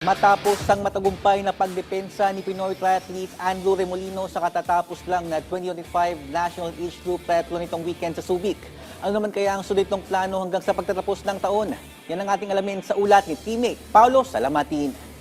Matapos ang matagumpay na pagdepensa ni Pinoy triathlete Andrew Remolino sa katatapos lang na 2025 National Age Group Triathlon itong weekend sa Subic. Ano naman kaya ang sulit ng plano hanggang sa pagtatapos ng taon? Yan ang ating alamin sa ulat ni teammate Paulo Salamatin.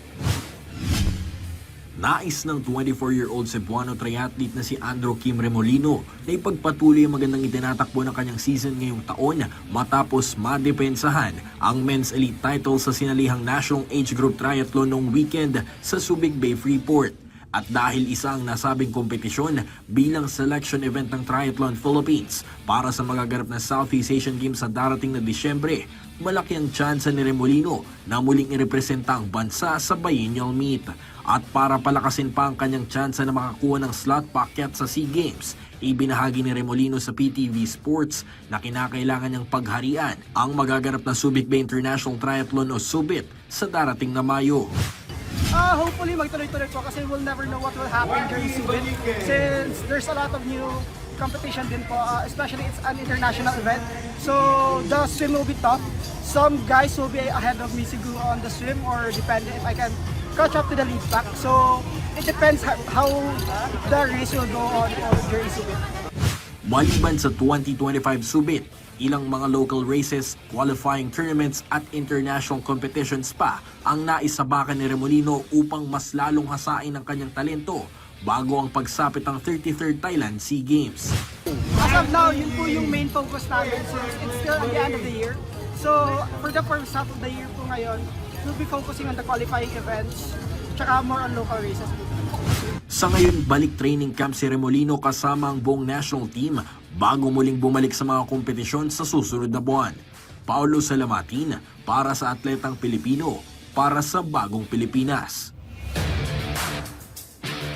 Nais ng 24-year-old Cebuano triathlete na si Andrew Kim Remolino na ipagpatuloy ang magandang itinatakbo ng kanyang season ngayong taon matapos madepensahan ang men's elite title sa sinalihang National Age Group Triathlon noong weekend sa Subic Bay Freeport. At dahil isa ang nasabing kompetisyon bilang selection event ng Triathlon Philippines para sa magaganap na Southeast Asian Games sa darating na Disyembre, malaki ang tsansa ni Remolino na muling irepresenta ang bansa sa biennial meet. At para palakasin pa ang kanyang tsansa na makakuha ng slot packet sa SEA Games, ibinahagi ni Remolino sa PTV Sports na kinakailangan niyang pagharian ang magaganap na Subic Bay International Triathlon o Subit sa darating na Mayo. Hopefully magtuloy-tuloy po kasi we'll never know what will happen during Subit since there's a lot of new competition din po, especially it's an international event. So the swim will be tough. Some guys will be ahead of me siguro on the swim or depending if I can catch up to the lead pack. So it depends how the race will go on during Subit. Maliban sa 2025 Subit, ilang mga local races, qualifying tournaments at international competitions pa ang naisabakan ni Remolino upang mas lalong hasain ang kanyang talento bago ang pagsapit ng 33rd Thailand SEA Games. As of now, yun po yung main focus namin since it's still at the end of the year. So for the first half of the year po ngayon, we'll be focusing on the qualifying events tsaka more on local races. Sa ngayon, balik training camp si Remolino kasama ang buong national team bago muling bumalik sa mga kompetisyon sa susunod na buwan. Paulo Salamatin para sa Atletang Pilipino para sa Bagong Pilipinas.